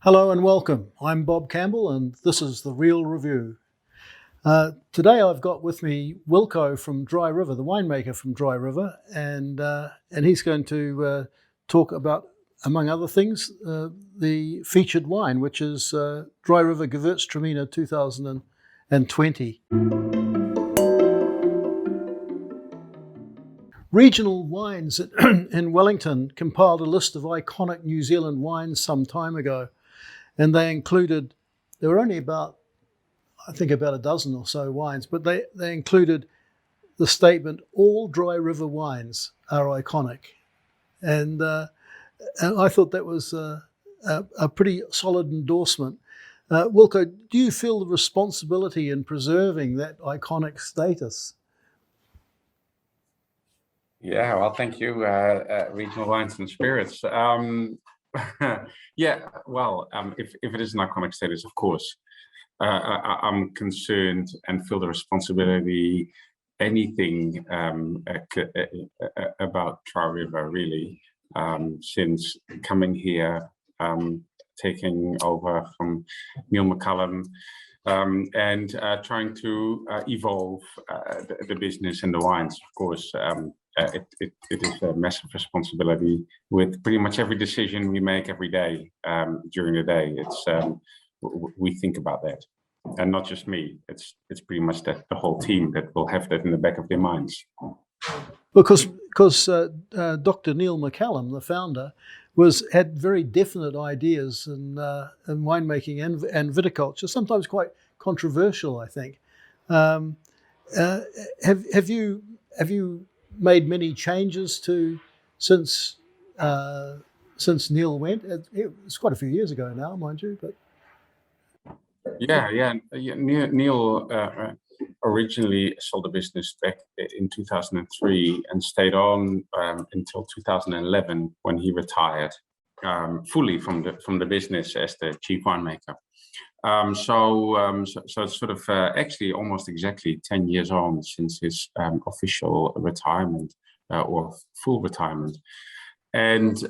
Hello and welcome. I'm Bob Campbell and this is The Real Review. Today I've got with me Wilco from Dry River, the winemaker from Dry River, and he's going to talk about, among other things, the featured wine, which is Dry River Gewurztramina 2020. Regional Wines in Wellington compiled a list of iconic New Zealand wines some time ago. And there were only about a dozen or so wines, but they included the statement, all Dry River wines are iconic. And I thought that was a pretty solid endorsement. Wilco, do you feel the responsibility in preserving that iconic status? Yeah, well, thank you, Regional Wines and Spirits. Yeah, well, if it is an iconic status, of course, I'm concerned and feel the responsibility. Anything about Dry River, really, since coming here, taking over from Neil McCullum, and trying to evolve the business and the wines, of course. It is a massive responsibility with pretty much every decision we make every day during the day. We think about that, and not just me. It's pretty much the whole team that will have that in the back of their minds. Because Dr. Neil McCullum, the founder, had very definite ideas in winemaking and viticulture, sometimes quite controversial, I think. Have you made many changes since Neil went? It's quite a few years ago now, mind you, but yeah. Neil originally sold the business back in 2003 and stayed on until 2011 when he retired fully from the business as the chief winemaker. So it's sort of actually almost exactly 10 years on since his official retirement or full retirement. And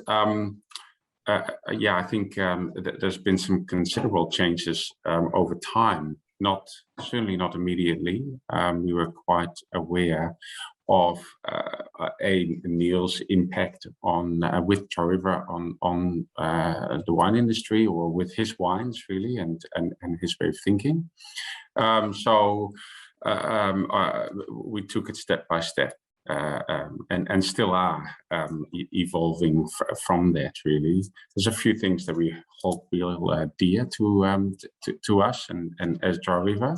I think there's been some considerable changes over time. Certainly not immediately. We were quite aware of Neil's impact on with Dry River on the wine industry, or with his wines really, and his way of thinking. We took it step by step. And still are evolving from that, really. There's a few things that we hold real dear to us and as Dry River,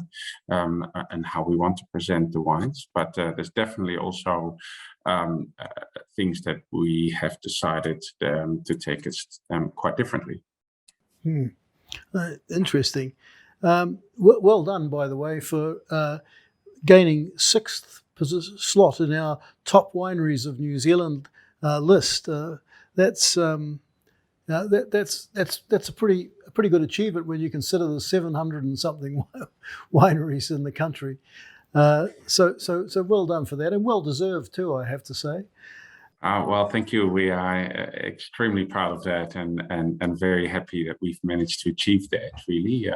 and how we want to present the wines. But there's definitely also things that we have decided to take it quite differently. Interesting. Well done, by the way, for gaining sixth slot in our top wineries of New Zealand list. That's a pretty good achievement when you consider the 700 and something wineries in the country. So well done for that, and well deserved too, I have to say. Well, thank you. We are extremely proud of that, and very happy that we've managed to achieve that. Really,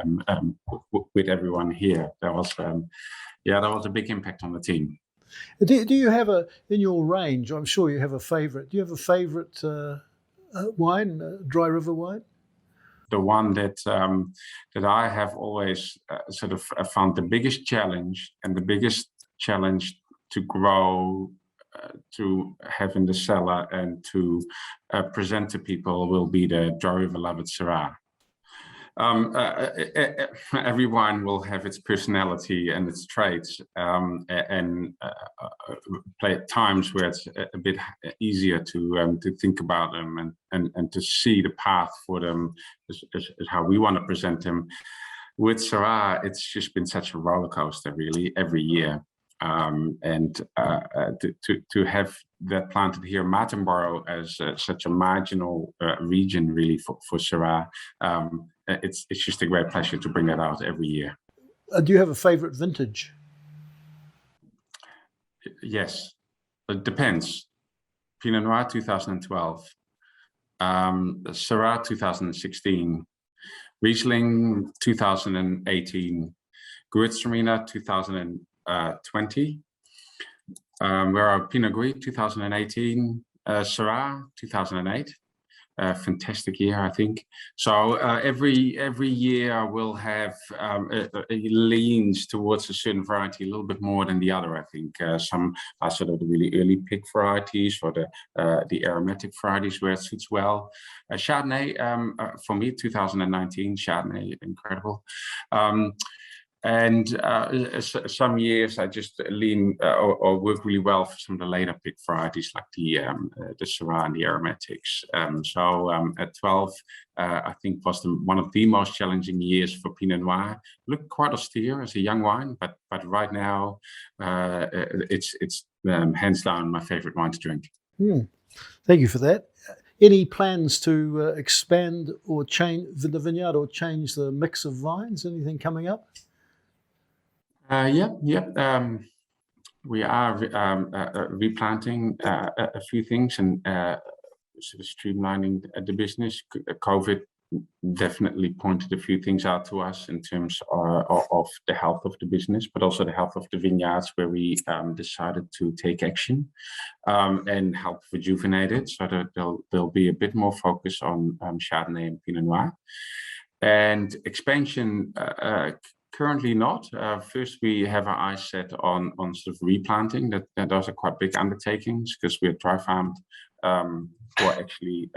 with everyone here, that was a big impact on the team. Do you have in your range? I'm sure you have a favorite. Do you have a favorite wine, Dry River wine? The one that I have always sort of found the biggest challenge to grow, to have in the cellar and to present to people will be the Dry River Lovett Syrah. Every wine will have its personality and its traits, and play at times where it's a bit easier to think about them and to see the path for them is how we want to present them. With Syrah, it's just been such a roller coaster, really, every year. And to have that planted here, Martinborough, as such a marginal region, really, for Syrah, it's just a great pleasure to bring that out every year. Do you have a favorite vintage? Yes, it depends. Pinot Noir 2012, Syrah 2016, Riesling 2018, Gewurztramina 2020. We're our Pinot Gris 2018, Syrah 2008. Fantastic year, I think. So every year we'll have it leans towards a certain variety a little bit more than the other. I think some are sort of the really early pick varieties or the aromatic varieties where it suits well. Chardonnay for me 2019 Chardonnay, incredible. And some years I just lean or work really well for some of the later pick varieties like the Syrah and the aromatics. At 12, I think was one of the most challenging years for Pinot Noir. Looked quite austere as a young wine, but right now it's hands down my favorite wine to drink. Thank you for that. Any plans to expand or change the vineyard or change the mix of vines? Anything coming up? We are replanting a few things and sort of streamlining the business. COVID definitely pointed a few things out to us in terms of the health of the business, but also the health of the vineyards, where we decided to take action and help rejuvenate it, so that there'll be a bit more focus on Chardonnay and Pinot Noir. And expansion, currently not. First, we have our eyes set on sort of replanting. That those are quite big undertakings because we're dry farmed, or actually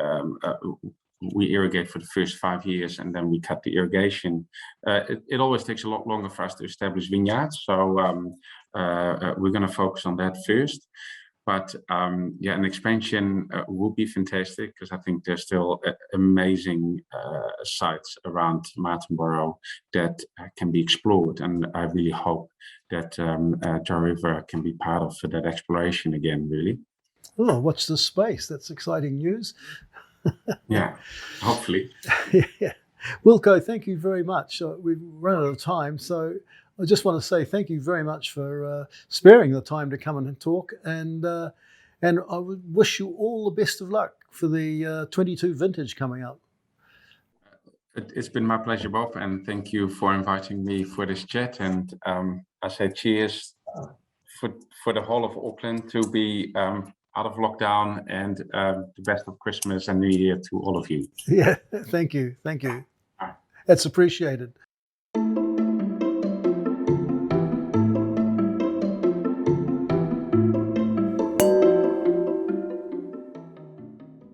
we irrigate for the first 5 years and then we cut the irrigation. It always takes a lot longer for us to establish vineyards, so we're going to focus on that first. But an expansion would be fantastic because I think there's still amazing sites around Martinborough that can be explored, and I really hope that Dry River can be part of that exploration again, really. Oh, watch this space. That's exciting news. Yeah, hopefully. Yeah. Wilco, thank you very much. We've run out of time, so I just want to say thank you very much for sparing the time to come and talk, and I would wish you all the best of luck for the 22 vintage coming up. It's been my pleasure, Bob, and thank you for inviting me for this chat. And I say cheers for the whole of Auckland to be out of lockdown, and the best of Christmas and New Year to all of you. Yeah, thank you. That's appreciated.